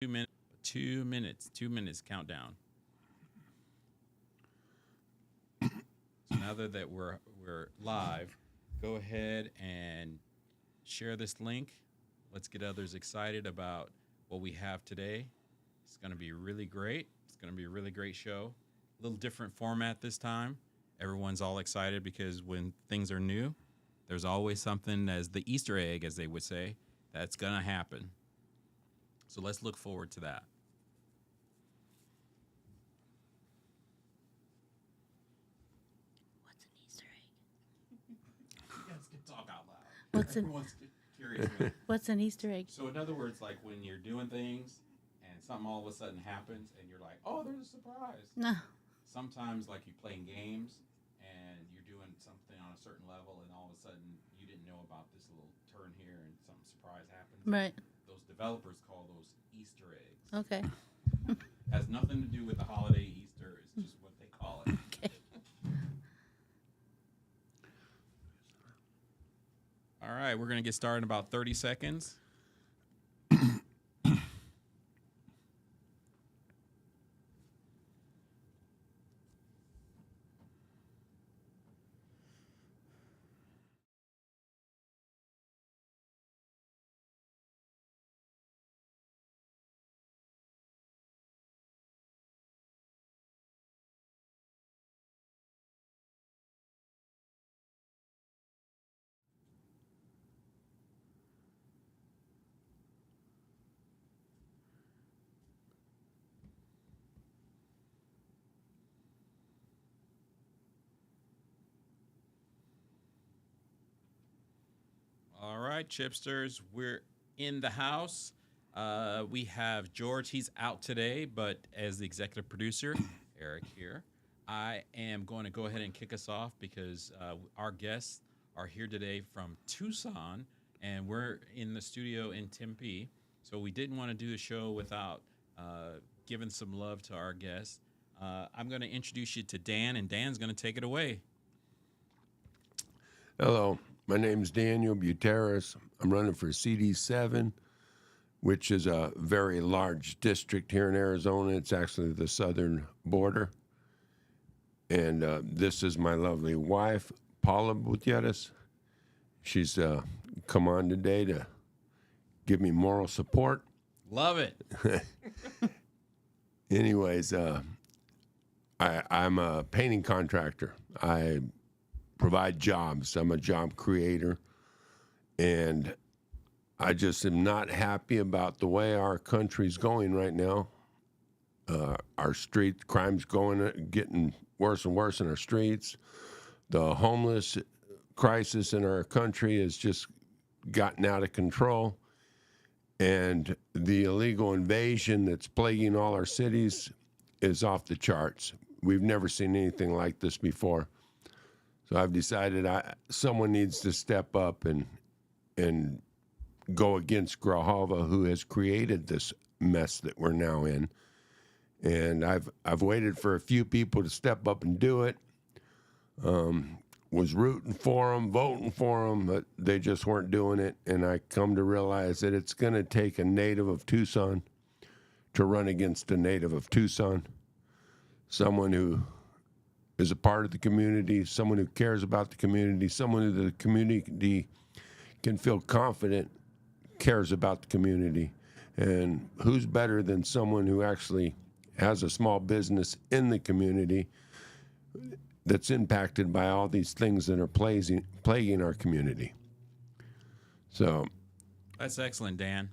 2 minutes. 2 minutes. 2 minutes countdown. So now that we're live, go ahead and share this link. Let's get others excited about what we have today. It's going to be really great. It's going to be a really great show. A little different format this time. Everyone's all excited because when things are new, there's always something as the Easter egg, as they would say, that's going to happen. So let's look forward to that. What's an Easter egg? You guys can talk out loud. What's Curious. what's an Easter egg? So in other words, like when you're doing things and something all of a sudden happens and you're like, oh, there's a surprise. No. Sometimes like you playing games and you're doing something on a certain level and all of a sudden you didn't know about this little turn here and some surprise happens. Right. Those developers call those Easter eggs. Okay. Has nothing to do with the holiday Easter. It's just what they call it. Okay. All right, we're going to get started in about 30 seconds. All right, Chipsters, we're in the house. We have George. He's out today, but as the executive producer, Eric here, I am going to go ahead and kick us off because our guests are here today from Tucson, and we're in the studio in Tempe. So we didn't want to do the show without giving some love to our guests. I'm going to introduce you to Dan, and Dan's going to take it away. Hello, my name's Daniel Buteris. I'm running for CD7, which is a very large district here in Arizona. It's actually the southern border. And this is my lovely wife, Paula Buteris. She's come on today to give me moral support. Love it. Anyways, I'm a painting contractor. I provide jobs. I'm a job creator. And I just am not happy about the way our country's going right now. Our street crime's getting worse and worse in our streets. The homeless crisis in our country has just gotten out of control. And the illegal invasion that's plaguing all our cities is off the charts. We've never seen anything like this before. So I've decided someone needs to step up and go against Grijalva, who has created this mess that we're now in. And I've waited for a few people to step up and do it. Was rooting for them, voting for them, but they just weren't doing it. And I come to realize that it's going to take a native of Tucson to run against a native of Tucson, someone who is a part of the community, someone who cares about the community, someone who the community can feel confident cares about the community. And who's better than someone who actually has a small business in the community that's impacted by all these things that are plaguing our community? So That's excellent, Dan.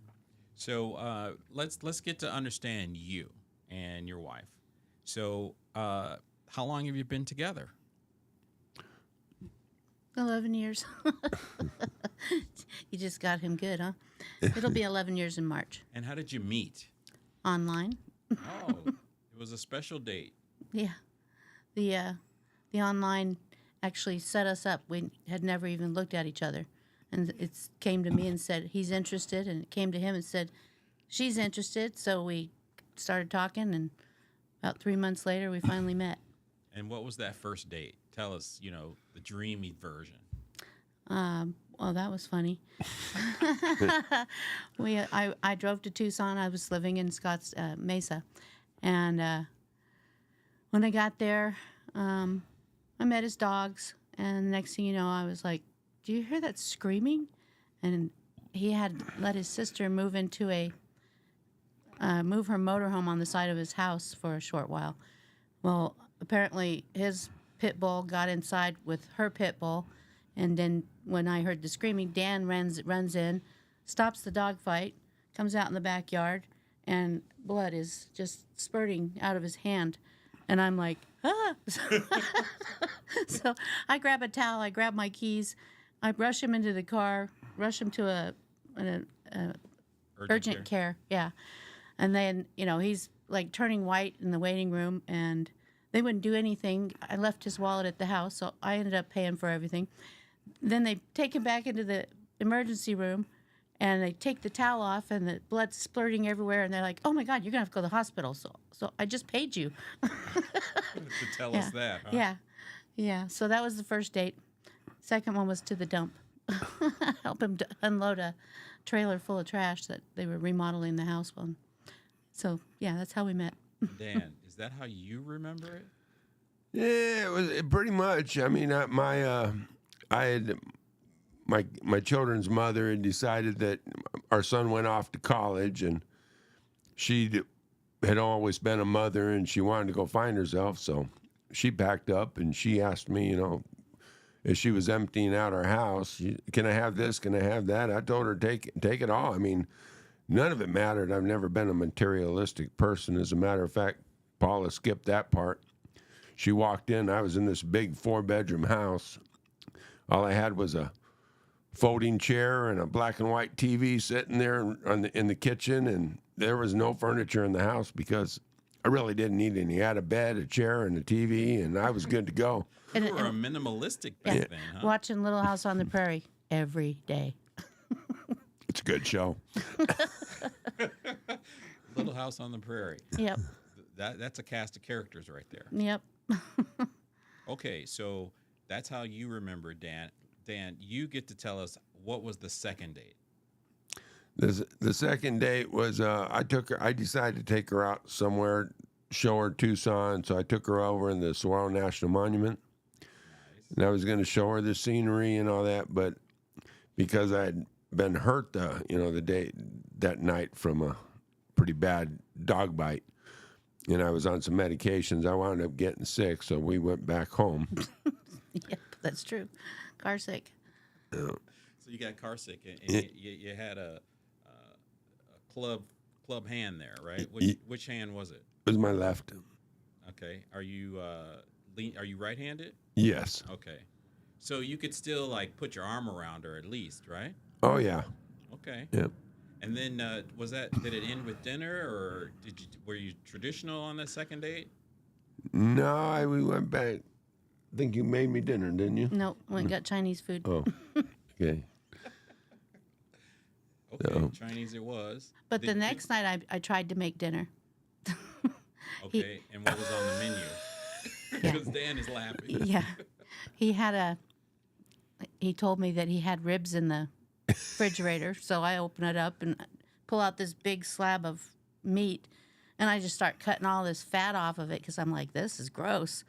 So let's get to understand you and your wife. So how long have you been together? 11 years. You just got him good, huh? It'll be 11 years in March. And how did you meet? Online. Oh, it was a special date. Yeah. The online actually set us up. We had never even looked at each other. And it came to me and said, he's interested. And it came to him and said, she's interested. So we started talking, and about 3 months later, we finally met. And what was that first date? Tell us, the dreamy version. Well, that was funny. I drove to Tucson. I was living in Scotts Mesa, and when I got there, I met his dogs, and the next thing you know, I was like, "Do you hear that screaming?" And he had let his sister move into move her motorhome on the side of his house for a short while. Well, apparently his pit bull got inside with her pit bull, and then when I heard the screaming, Dan runs in, stops the dog fight, comes out in the backyard, and blood is just spurting out of his hand, and I'm like, ah! So I grab a towel, I grab my keys, I rush him into the car, rush him to an urgent care. Yeah. And then, he's like turning white in the waiting room, and they wouldn't do anything. I left his wallet at the house, so I ended up paying for everything. Then they take him back into the emergency room, and they take the towel off, and the blood's splurting everywhere, and they're like, "Oh my God, you're gonna have to go to the hospital." So I just paid you to tell us that. Huh? Yeah, yeah. So that was the first date. Second one was to the dump. Help him to unload a trailer full of trash that they were remodeling the house on. So yeah, that's how we met. Dan, is that how you remember it? Yeah, it was pretty much. I mean, I had my children's mother had decided that our son went off to college, and she had always been a mother, and she wanted to go find herself. So she packed up, and she asked me, as she was emptying out our house, "Can I have this? Can I have that?" I told her, take it all. I mean, none of it mattered. I've never been a materialistic person. As a matter of fact, Paula skipped that part. She walked in. I was in this big 4-bedroom house. All I had was a folding chair and a black and white TV sitting there in the kitchen, and there was no furniture in the house because I really didn't need any. I had a bed, a chair, and a TV, and I was good to go. You were a minimalistic back then, huh? Watching Little House on the Prairie every day. It's a good show. Little House on the Prairie. Yep. That's a cast of characters right there. Yep. Okay, so that's how you remember Dan. Dan, you get to tell us what was the second date. The second date was I decided to take her out somewhere, show her Tucson. So I took her over in the Saguaro National Monument, and I was going to show her the scenery and all that. But because I had been hurt, that night from a pretty bad dog bite, and I was on some medications, I wound up getting sick. So we went back home. Yep, that's true. Car sick. So you got car sick, and you had a club hand there, right? Which hand was it? It was my left. Okay. Are you are you right-handed? Yes. Okay. So you could still like put your arm around her at least, right? Oh yeah. Okay. Yep. And then did it end with dinner, or were you traditional on that second date? No, we went back. I think you made me dinner, didn't you? Nope, went and got Chinese food. Oh, okay. Okay, No. Chinese it was. But the next night I tried to make dinner. Okay, and what was on the menu? Yeah. Because Dan is laughing. Yeah. He told me that he had ribs in the refrigerator, so I open it up and pull out this big slab of meat, and I just start cutting all this fat off of it because I'm like, this is gross.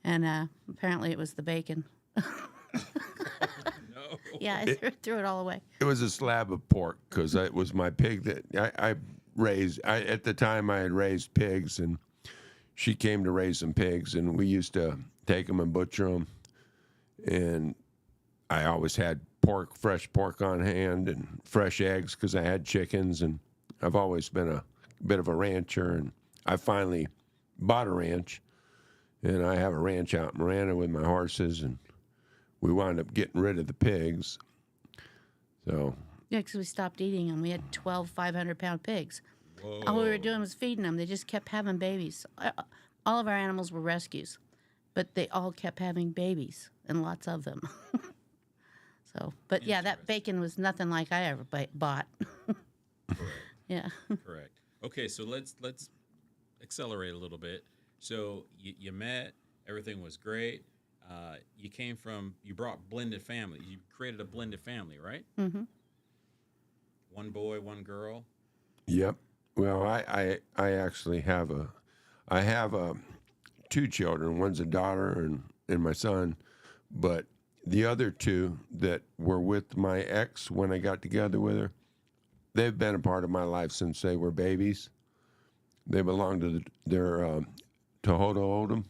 And apparently it was the bacon. No. Yeah, I threw it all away. It was a slab of pork because it was my pig that I raised. At the time, I had raised pigs, and she came to raise some pigs, and we used to take them and butcher them. And I always had fresh pork on hand, and fresh eggs because I had chickens, and I've always been a bit of a rancher, and I finally bought a ranch, and I have a ranch out in Miranda with my horses, and we wound up getting rid of the pigs. So Yeah, because we stopped eating them. We had 12 500-pound pigs. Whoa. All we were doing was feeding them. They just kept having babies. All of our animals were rescues, but they all kept having babies, and lots of them. But yeah, that bacon was nothing like I ever bought. Correct. Yeah. Correct. Okay, so let's accelerate a little bit. So you met, everything was great. you brought blended family. You created a blended family, right? Mm-hmm. One boy, one girl. Yep. Well, I actually have two children. One's a daughter and my son, but the other two that were with my ex when I got together with her, they've been a part of my life since they were babies. They belong to their Tohoto O'odham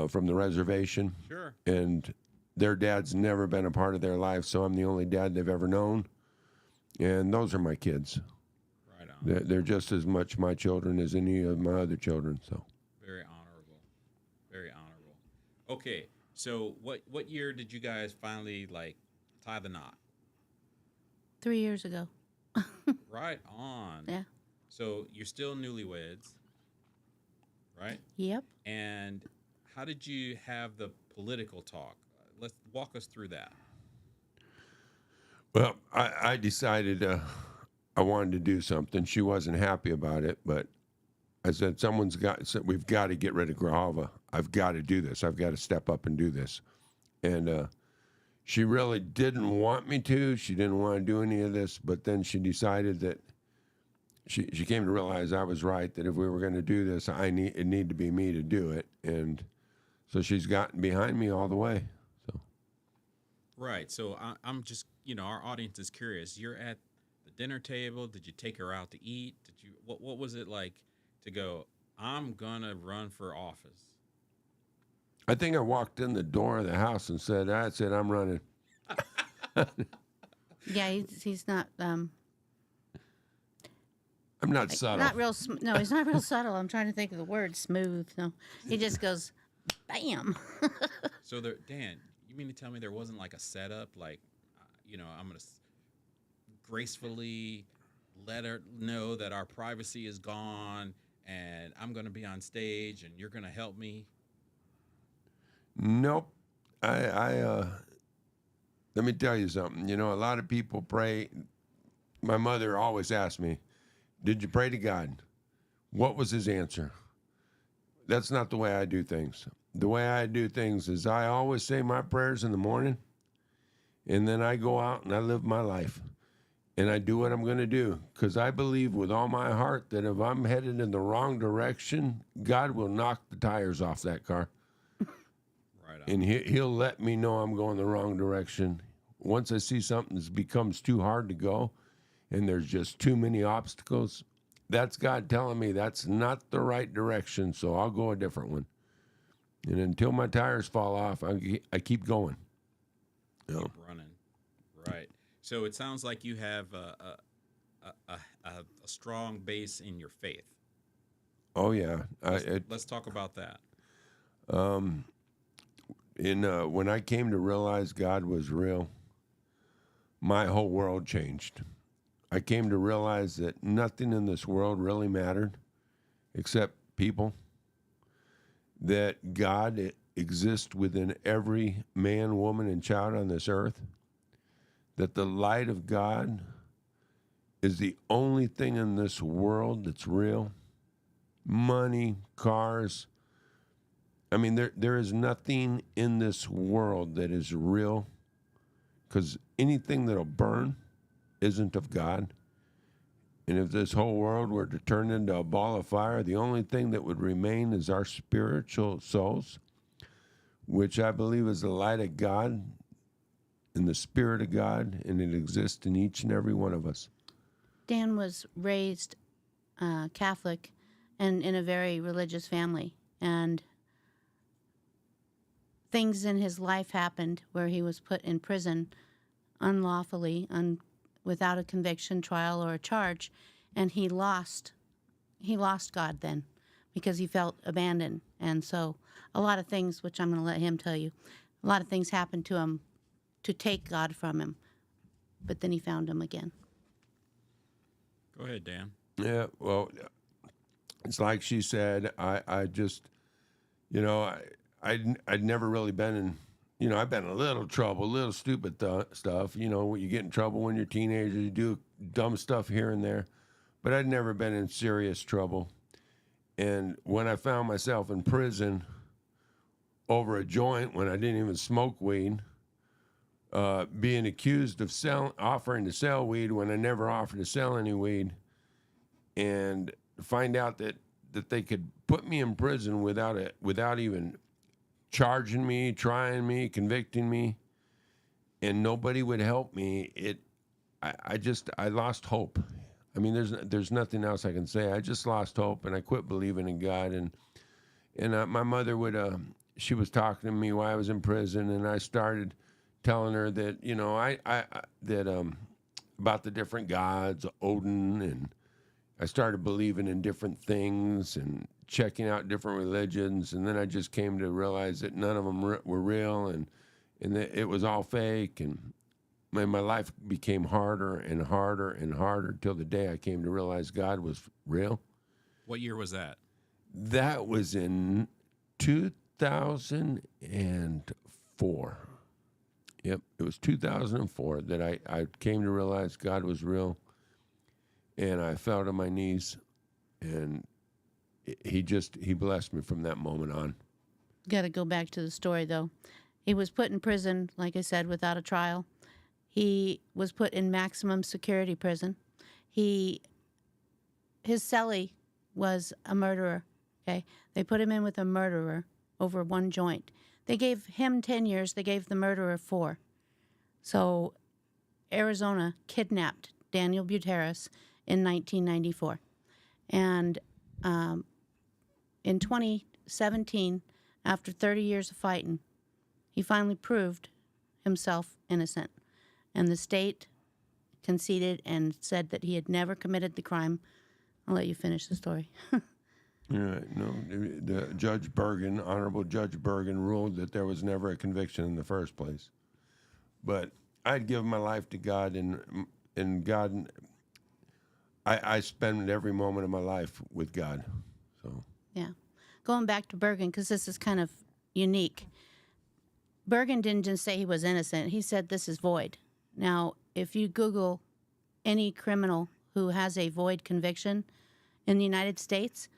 from the reservation, Sure. and their dad's never been a part of their life, so I'm the only dad they've ever known, and those are my kids. Right on. They're just as much my children as any of my other children. So Very honorable. Very honorable. Okay, so what year did you guys finally like tie the knot? 3 years ago. Right on. Yeah. So you're still newlyweds, right? Yep. And how did you have the political talk? Let's walk us through that. well, I decided I wanted to do something. She wasn't happy about it, but I said, we've got to get rid of Grijalva. I've got to do this. I've got to step up and do this. And she really didn't want me to. She didn't want to do any of this, but then she decided that she came to realize I was right, that if we were going to do this, it needed to be me to do it. And so she's gotten behind me all the way. So Right. So I'm just, our audience is curious. You're at the dinner table. Did you take her out to eat? What was it like to go, I'm going to run for office? I think I walked in the door of the house and said, that's it, I'm running. Yeah, he's not I'm not subtle. not real. No, he's not real subtle. I'm trying to think of the word smooth. No, he just goes, bam. So Dan, you mean to tell me there wasn't like a setup, like, I'm going to gracefully let her know that our privacy is gone and I'm going to be on stage and you're going to help me? Nope. Let me tell you something. A lot of people pray. My mother always asked me, did you pray to God? What was his answer? That's not the way I do things. The way I do things is I always say my prayers in the morning, and then I go out and I live my life. And I do what I'm going to do, because I believe with all my heart that if I'm headed in the wrong direction, God will knock the tires off that car. Right on. And he'll let me know I'm going the wrong direction. Once I see something that becomes too hard to go and there's just too many obstacles, that's God telling me that's not the right direction, so I'll go a different one. And until my tires fall off, I keep going. Keep running. Right. So it sounds like you have a strong base in your faith. Oh, yeah. Let's talk about that. When I came to realize God was real, my whole world changed. I came to realize that nothing in this world really mattered except people, that God exists within every man, woman, and child on this earth, that the light of God is the only thing in this world that's real. Money, cars. I mean, there is nothing in this world that is real, because anything that'll burn isn't of God. And if this whole world were to turn into a ball of fire, the only thing that would remain is our spiritual souls, which I believe is the light of God and the Spirit of God, and it exists in each and every one of us. Dan was raised Catholic and in a very religious family, and things in his life happened where he was put in prison unlawfully, without a conviction, trial, or a charge, and he lost God then because he felt abandoned. And so a lot of things, which I'm going to let him tell you, a lot of things happened to him to take God from him, but then he found him again. Go ahead, Dan. Yeah, well, it's like she said, I just, I'd never really been in, I've been in a little trouble, a little stupid stuff. You get in trouble when you're a teenager, you do dumb stuff here and there, but I'd never been in serious trouble. And when I found myself in prison, over a joint when I didn't even smoke weed, being accused of offering to sell weed when I never offered to sell any weed, and find out that they could put me in prison without even charging me, trying me, convicting me, and nobody would help me. I lost hope. I mean, there's nothing else I can say. I just lost hope, and I quit believing in God. And my mother she was talking to me while I was in prison, and I started telling her that about the different gods, Odin, and I started believing in different things and checking out different religions, and then I just came to realize that none of them were real, and that it was all fake, and my life became harder and harder and harder till the day I came to realize God was real. What year was that? That was in 2004. Yep, it was 2004 that I came to realize God was real, and I fell to my knees, and he blessed me from that moment on. Got to go back to the story, though. He was put in prison, like I said, without a trial. He was put in maximum security prison. His cellie was a murderer, okay? They put him in with a murderer over one joint. They gave him 10 years. They gave the murderer 4. So Arizona kidnapped Daniel Buteris in 1994. And in 2017, after 30 years of fighting, he finally proved himself innocent. And the state conceded and said that he had never committed the crime. I'll let you finish the story. Yeah, no, the Judge Bergen, Honorable Judge Bergen, ruled that there was never a conviction in the first place. But I'd given my life to God, and God, I spend every moment of my life with God. So Yeah. Going back to Bergen, because this is kind of unique. Bergen didn't just say he was innocent. He said this is void. Now, if you Google any criminal who has a void conviction in the United States,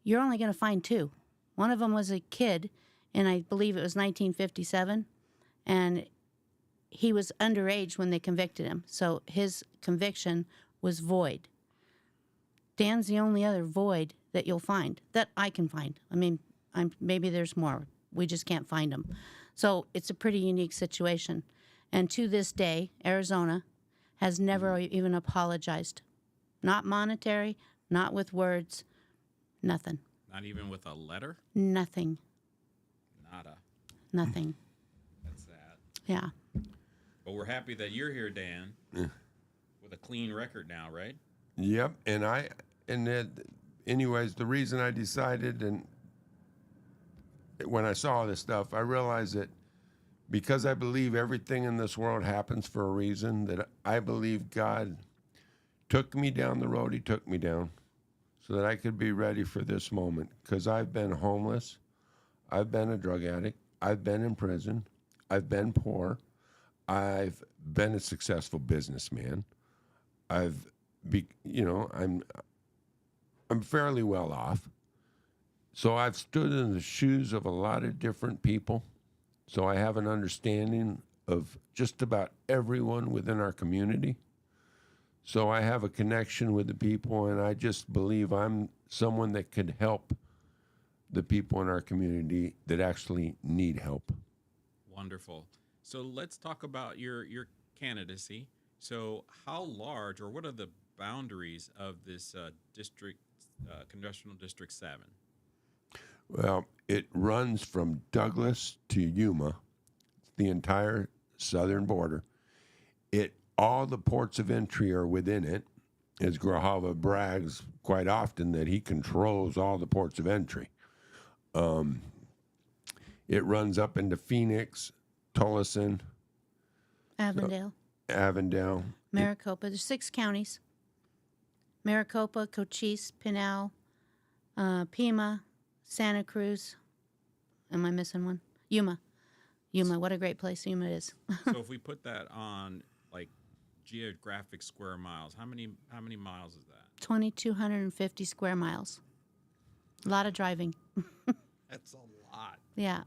you're only going to find 2. One of them was a kid, and I believe it was 1957, and he was underage when they convicted him. So his conviction was void. Dan's the only other void that you'll find, that I can find. I mean, maybe there's more. We just can't find them. So it's a pretty unique situation. And to this day, Arizona has never even apologized. Not monetary, not with words, nothing. Not even with a letter? Nothing. Nada. Nothing. That's sad. Yeah. But we're happy that you're here, Dan, with a clean record now, right? Yep, anyways, the reason I decided, and when I saw this stuff, I realized that because I believe everything in this world happens for a reason, that I believe God took me down the road he took me down so that I could be ready for this moment. Because I've been homeless, I've been a drug addict, I've been in prison, I've been poor, I've been a successful businessman, I'm fairly well off. So I've stood in the shoes of a lot of different people. So I have an understanding of just about everyone within our community. So I have a connection with the people, and I just believe I'm someone that could help the people in our community that actually need help. Wonderful. So let's talk about your candidacy. So how large, or what are the boundaries of this district, Congressional District 7? Well, it runs from Douglas to Yuma, the entire southern border. All the ports of entry are within it, as Grijalva brags quite often that he controls all the ports of entry. It runs up into Phoenix, Tolleson, Avondale, Maricopa. There's 6 counties. Maricopa, Cochise, Pinal, Pima, Santa Cruz. Am I missing one? Yuma. What a great place Yuma is. So if we put that on like geographic square miles, how many miles is that? 2,250 square miles. A lot of driving. That's a lot. Yeah.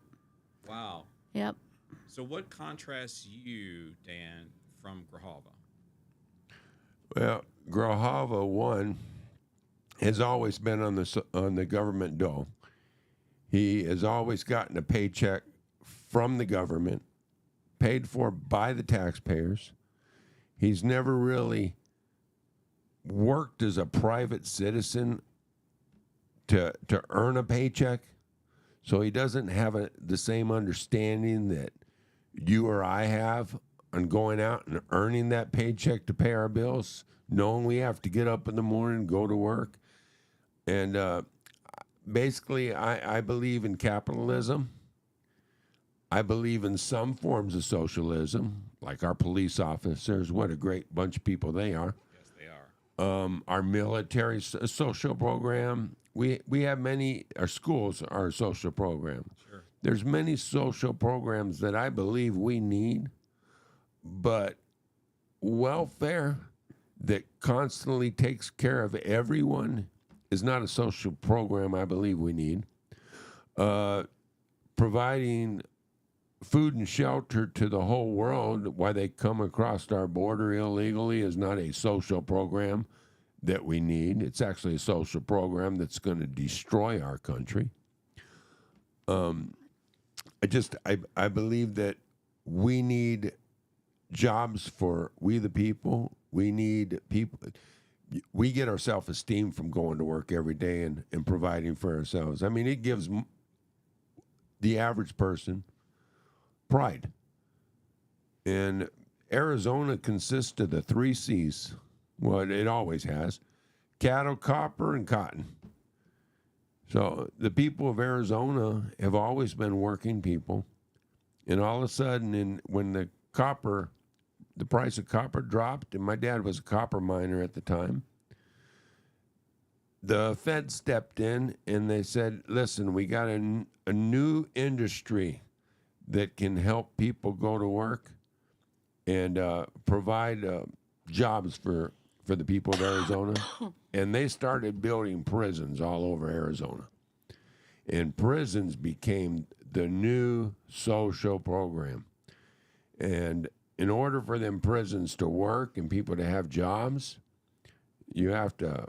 Wow. Yep. So what contrasts you, Dan, from Grijalva? Well, Grojava one has always been on on the government dole. He has always gotten a paycheck from the government, paid for by the taxpayers. He's never really worked as a private citizen to earn a paycheck, so he doesn't have the same understanding that you or I have on going out and earning that paycheck to pay our bills, knowing we have to get up in the morning, go to work. And basically, I believe in capitalism. I believe in some forms of socialism, like our police officers. What a great bunch of people they are. Yes, they are. Our military social program. We have many. Our schools are a social program. Sure. There's many social programs that I believe we need, but welfare that constantly takes care of everyone is not a social program I believe we need. Providing food and shelter to the whole world while they come across our border illegally is not a social program that we need. It's actually a social program that's going to destroy our country. I believe that we need jobs for we the people. We need people. We get our self-esteem from going to work every day and providing for ourselves. I mean, it gives the average person pride. And Arizona consists of the 3 C's. Well, it always has: cattle, copper, and cotton. So the people of Arizona have always been working people. And all of a sudden, when the price of copper dropped, and my dad was a copper miner at the time, the Fed stepped in and they said, listen, we got a new industry that can help people go to work and provide jobs for the people of Arizona. And they started building prisons all over Arizona. And prisons became the new social program. And in order for them prisons to work and people to have jobs, you have to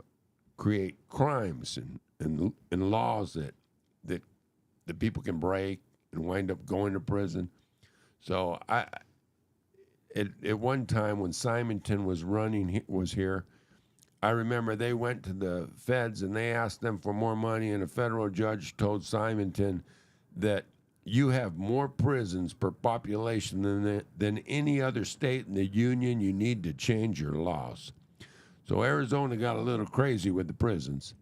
create crimes and laws that the people can break and wind up going to prison. So at one time when Simonton was here, I remember they went to the feds and they asked them for more money, and a federal judge told Simonton that you have more prisons per population than any other state in the union. You need to change your laws. So Arizona got a little crazy with the prisons,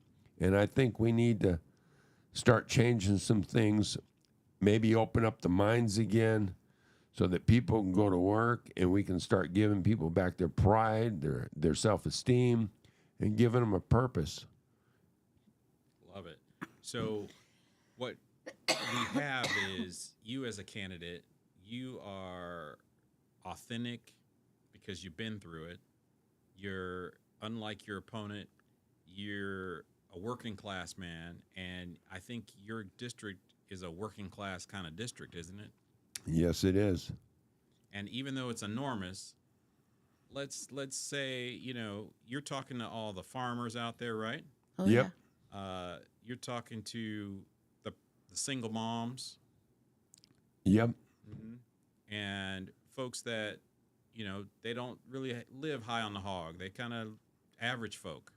and I think we need to start changing some things, maybe open up the mines again so that people can go to work and we can start giving people back their pride, their self-esteem, and giving them a purpose. Love it. So what we have is you as a candidate, you are authentic because you've been through it. You're unlike your opponent. You're a working class man, and I think your district is a working class kind of district, isn't it? Yes, it is. And even though it's enormous, let's say, you're talking to all the farmers out there, right? Oh, Yep. yeah. You're talking to the single moms. Yep. And folks that, they don't really live high on the hog. They kind of average folk,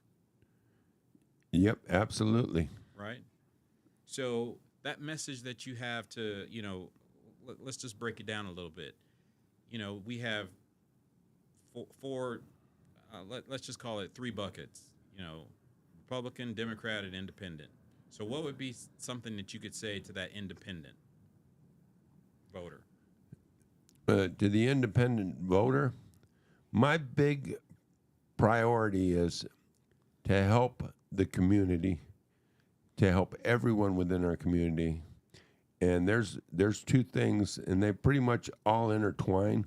Yep, absolutely. right? So that message that you have to, let's just break it down a little bit. We have four let's just call it 3 buckets, Republican, Democrat, and Independent. So what would be something that you could say to that independent voter? To the independent voter, my big priority is to help the community, to help everyone within our community. And there's 2 things, and they pretty much all intertwine.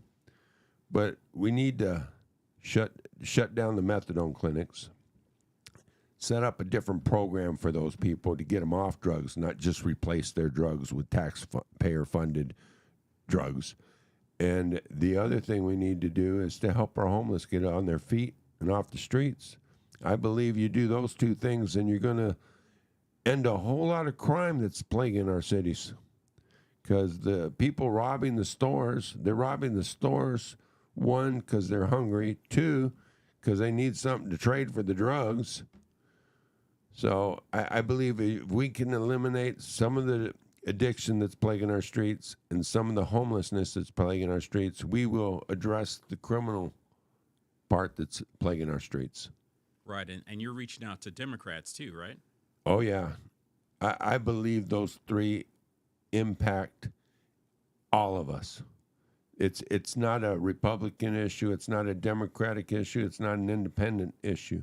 But we need to shut down the methadone clinics. set up a different program for those people to get them off drugs, not just replace their drugs with taxpayer-funded drugs. And the other thing we need to do is to help our homeless get on their feet and off the streets. I believe you do those two things, and you're going to end a whole lot of crime that's plaguing our cities. Because the people robbing the stores, they're robbing the stores, one, because they're hungry, two, because they need something to trade for the drugs. So I believe if we can eliminate some of the addiction that's plaguing our streets and some of the homelessness that's plaguing our streets, we will address the criminal part that's plaguing our streets. Right, and you're reaching out to Democrats too, right? Oh, yeah. I believe those three impact all of us. It's not a Republican issue. It's not a Democratic issue. It's not an independent issue.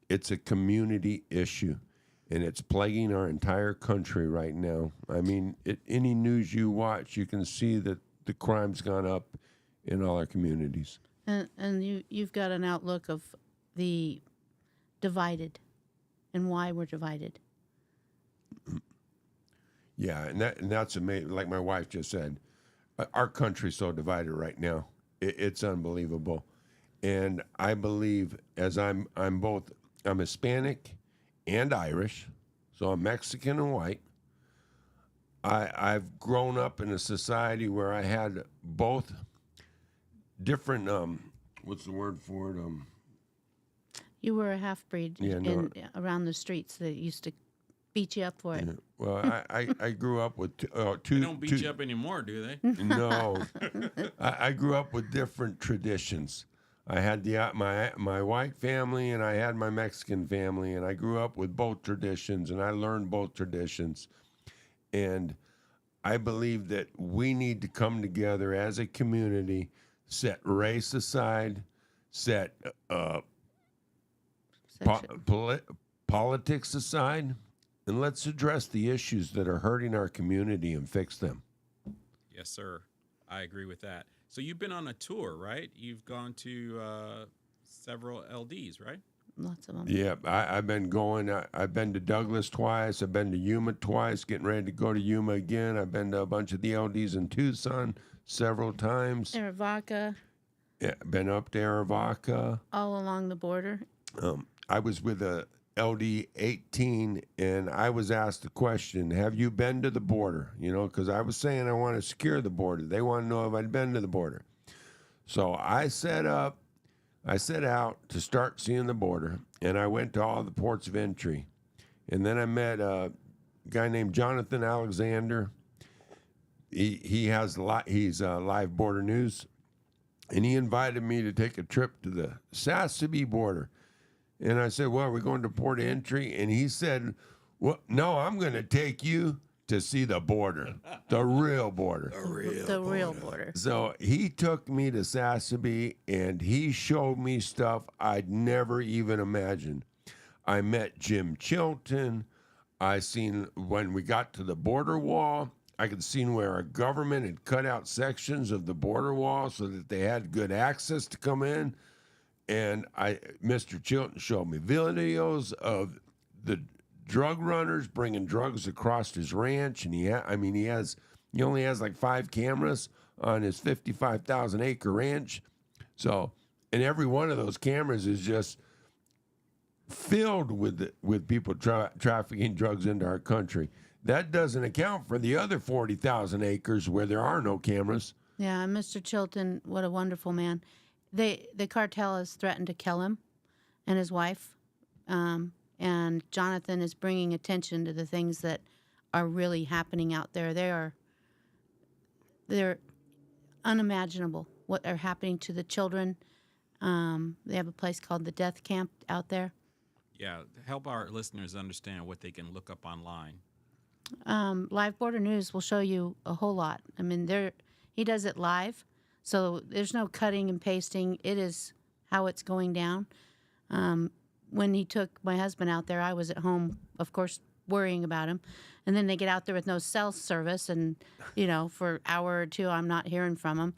It's a community issue, and it's plaguing our entire country right now. I mean, any news you watch, you can see that the crime's gone up in all our communities. And you've got an outlook of the divided and why we're divided. Yeah, and that's amazing. Like my wife just said, our country's so divided right now. It's unbelievable. And I believe, as I'm Hispanic and Irish, so I'm Mexican and white. I've grown up in a society where I had both different, what's the word for it? You were a half-breed around the streets that used to beat you up for it. Well, I grew up with two. They don't beat you up anymore, do they? No, I grew up with different traditions. I had my white family and I had my Mexican family, and I grew up with both traditions, and I learned both traditions. And I believe that we need to come together as a community, set race aside, set politics aside, and let's address the issues that are hurting our community and fix them. Yes, sir. I agree with that. So you've been on a tour, right? You've gone to several LDs, right? Lots of them. Yeah, I've been going. I've been to Douglas twice. I've been to Yuma twice, getting ready to go to Yuma again. I've been to a bunch of the LDs in Tucson several times. Arivaca. Yeah, been up to Arivaca. All along the border. I was with a LD 18, and I was asked the question, have you been to the border? You know, because I was saying I want to secure the border. They want to know if I'd been to the border. So I set out to start seeing the border, and I went to all the ports of entry. And then I met a guy named Jonathan Alexander. He's Live Border News, and he invited me to take a trip to the Sassabee border. And I said, well, we're going to port of entry. And he said, well, no, I'm going to take you to see the border, the real border. The real border. So he took me to Sassabee, and he showed me stuff I'd never even imagined. I met Jim Chilton. I seen when we got to the border wall, I could see where our government had cut out sections of the border wall so that they had good access to come in. And Mr. Chilton showed me videos of the drug runners bringing drugs across his ranch, and he only has like 5 cameras on his 55,000 acre ranch. So, and every one of those cameras is just filled with people trafficking drugs into our country. That doesn't account for the other 40,000 acres where there are no cameras. Yeah, Mr. Chilton, what a wonderful man. The cartel has threatened to kill him and his wife, and Jonathan is bringing attention to the things that are really happening out there. They're unimaginable what are happening to the children. They have a place called the Death Camp out there. Yeah, help our listeners understand what they can look up online. Live Border News will show you a whole lot. I mean, he does it live. So there's no cutting and pasting. It is how it's going down. When he took my husband out there, I was at home, of course, worrying about him. And then they get out there with no cell service, and, for an hour or two, I'm not hearing from him.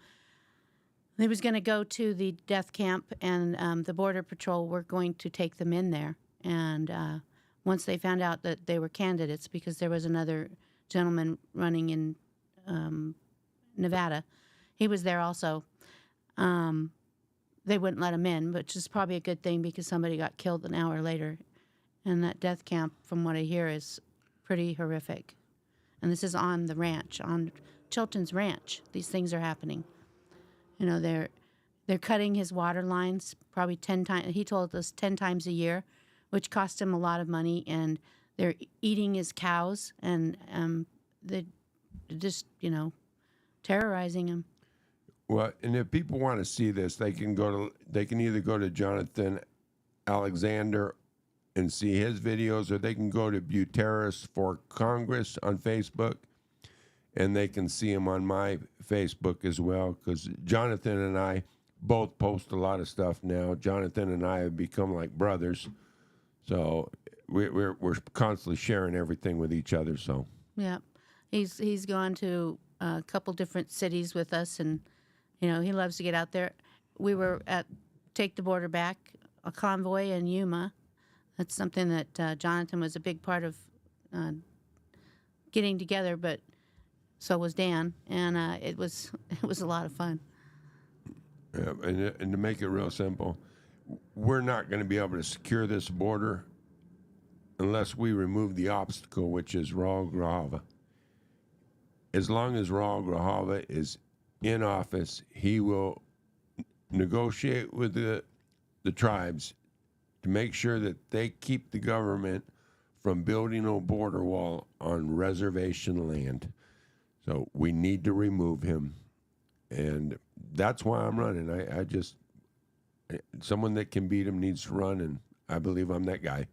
He was going to go to the death camp, and the Border Patrol were going to take them in there And once they found out that they were candidates, because there was another gentleman running in Nevada, he was there also. They wouldn't let him in, which is probably a good thing because somebody got killed an hour later. And that death camp, from what I hear, is pretty horrific. And this is on the ranch, on Chilton's ranch. These things are happening. You know, they're cutting his water lines probably 10 times. He told us 10 times a year, which cost him a lot of money. And they're eating his cows, and they're just, terrorizing him. Well, and if people want to see this, they can either go to Jonathan Alexander and see his videos, or they can go to Buteris for Congress on Facebook, and they can see him on my Facebook as well, because Jonathan and I both post a lot of stuff now. Jonathan and I have become like brothers, so we're constantly sharing everything with each other. So yeah, he's gone to a couple different cities with us, and he loves to get out there. We were at Take the Border Back, a convoy in Yuma. That's something that Jonathan was a big part of getting together, but so was Dan, and it was a lot of fun. yeah, and to make it real simple, we're not going to be able to secure this border unless we remove the obstacle, which is Raul Grijalva. As long as Raul Grijalva is in office, he will negotiate with the tribes to make sure that they keep the government from building a border wall on reservation land. So we need to remove him, and that's why I'm running. I just, someone that can beat him needs to run, and I believe I'm that guy.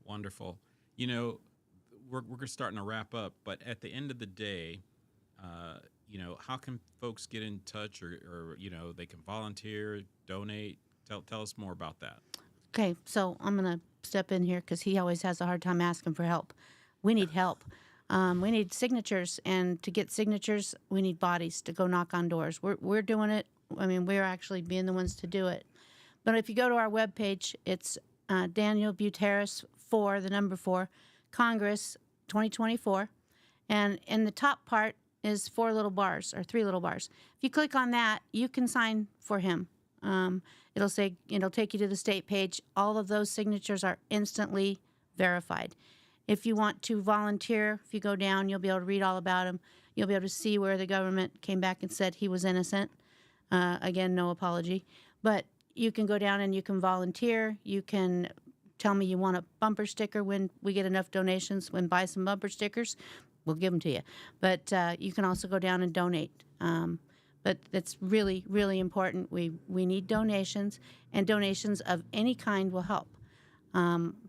Wonderful. We're starting to wrap up, but at the end of the day, how can folks get in touch, or they can volunteer, donate? Tell us more about that. Okay, so I'm going to step in here because he always has a hard time asking for help. We need help. We need signatures, and to get signatures, we need bodies to go knock on doors. We're doing it. I mean, we're actually being the ones to do it. But if you go to our webpage, it's Daniel Buteris 4, the number 4, Congress 2024. And in the top part is 4 little bars, or 3 little bars. If you click on that, you can sign for him. It'll take you to the state page. All of those signatures are instantly verified. If you want to volunteer, if you go down, you'll be able to read all about him. You'll be able to see where the government came back and said he was innocent. Again, no apology. But you can go down and you can volunteer. You can tell me you want a bumper sticker when we get enough donations. When buy some bumper stickers, we'll give them to you. But you can also go down and donate. But that's really, really important. We need donations, and donations of any kind will help.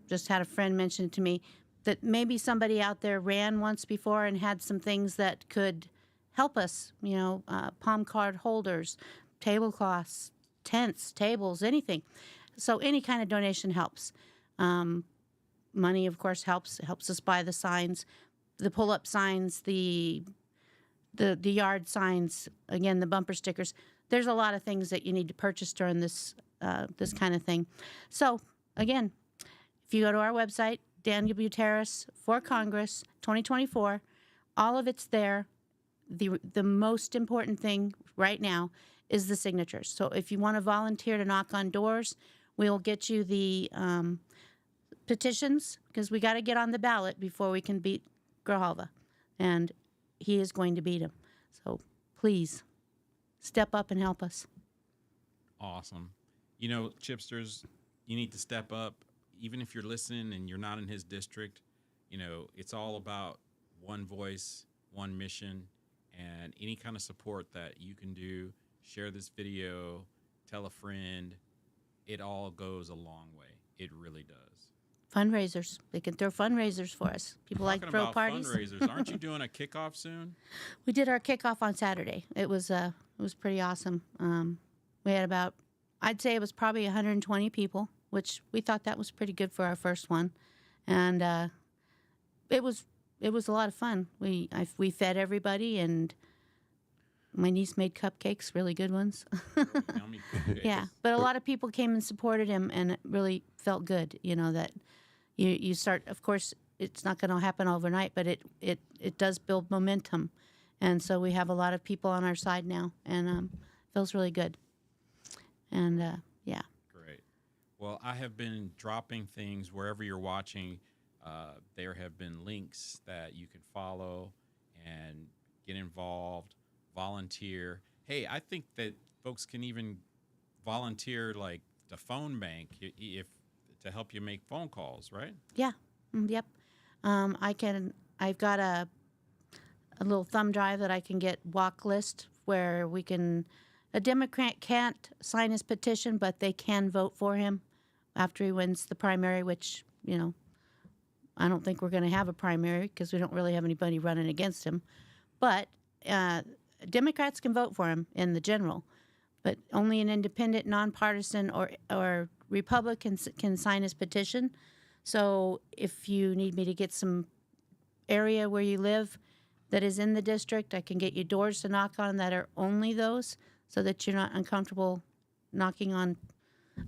Just had a friend mention to me that maybe somebody out there ran once before and had some things that could help us, palm card holders, tablecloths, tents, tables, anything. So any kind of donation helps. Money, of course, helps. It helps us buy the signs, the pull-up signs, the yard signs, again, the bumper stickers. There's a lot of things that you need to purchase during this kind of thing. So, again, if you go to our website, Daniel Buteris for Congress 2024, all of it's there. The most important thing right now is the signatures. So if you want to volunteer to knock on doors, we'll get you the petitions, because we got to get on the ballot before we can beat Grijalva. And he is going to beat him. So please step up and help us. Awesome. Chipsters, you need to step up. Even if you're listening and you're not in his district, it's all about one voice, one mission, and any kind of support that you can do. Share this video, tell a friend. It all goes a long way. It really does. Fundraisers. They can throw fundraisers for us. People like throw parties. Fundraisers. Aren't you doing a kickoff soon? We did our kickoff on Saturday. It was pretty awesome. We had about, I'd say it was probably 120 people, which we thought that was pretty good for our first one, and it was a lot of fun. We fed everybody, and My niece made cupcakes, really good ones. Yummy cupcakes. Yeah, but a lot of people came and supported him, and it really felt good. That you start. Of course, it's not going to happen overnight, but it does build momentum, and so we have a lot of people on our side now, and feels really good. And yeah, Great. Well, I have been dropping things wherever you're watching. There have been links that you can follow and get involved, volunteer. Hey, I think that folks can even volunteer like the phone bank if to help you make phone calls, right? yeah, yep. I've got a little thumb drive that I can get walk list where we can. A Democrat can't sign his petition, but they can vote for him after he wins the primary, which, I don't think we're going to have a primary because we don't really have anybody running against him. But Democrats can vote for him in the general, but only an independent, nonpartisan, or Republican can sign his petition. So if you need me to get some area where you live that is in the district, I can get you doors to knock on that are only those, so that you're not uncomfortable knocking on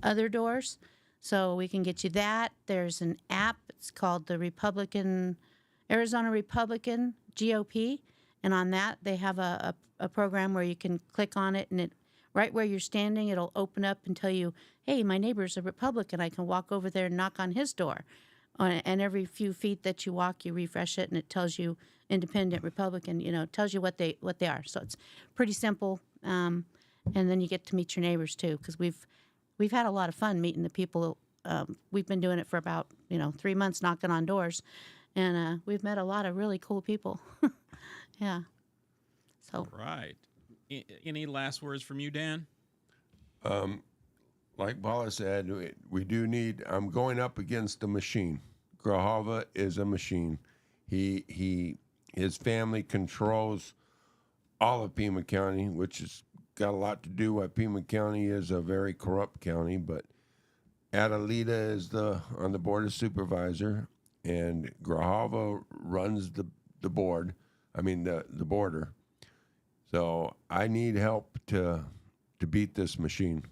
other doors. So we can get you that. There's an app. It's called the Arizona Republican GOP. And on that, they have a program where you can click on it, and right where you're standing, it'll open up and tell you, hey, my neighbor's a Republican. I can walk over there and knock on his door. And every few feet that you walk, you refresh it, and it tells you independent, Republican, tells you what they are. So it's pretty simple. And then you get to meet your neighbors too, because we've had a lot of fun meeting the people. We've been doing it for about 3 months, knocking on doors, and we've met a lot of really cool people. Yeah. So Right. Any last words from you, Dan? Like Paula said, we do need. I'm going up against a machine. Grijalva is a machine. His family controls all of Pima County, which has got a lot to do why Pima County is a very corrupt county. But Adelita is on the board of supervisor, and Grijalva runs the board. I mean the border. So I need help to beat this machine.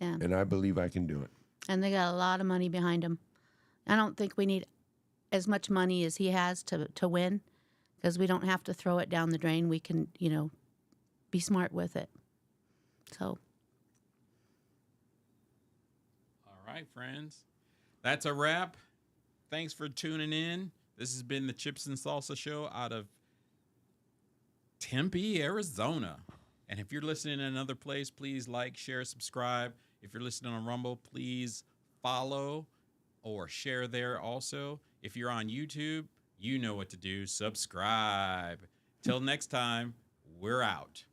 yeah, And I believe I can do it. and they got a lot of money behind them. I don't think we need as much money as he has to win, because we don't have to throw it down the drain. We can be smart with it. So All right, friends. That's a wrap. Thanks for tuning in. This has been the Chips and Salsa Show out of Tempe, Arizona. And if you're listening in another place, please like, share, subscribe. If you're listening on Rumble, please follow or share there also. If you're on YouTube, you know what to do. Subscribe. Till next time, we're out.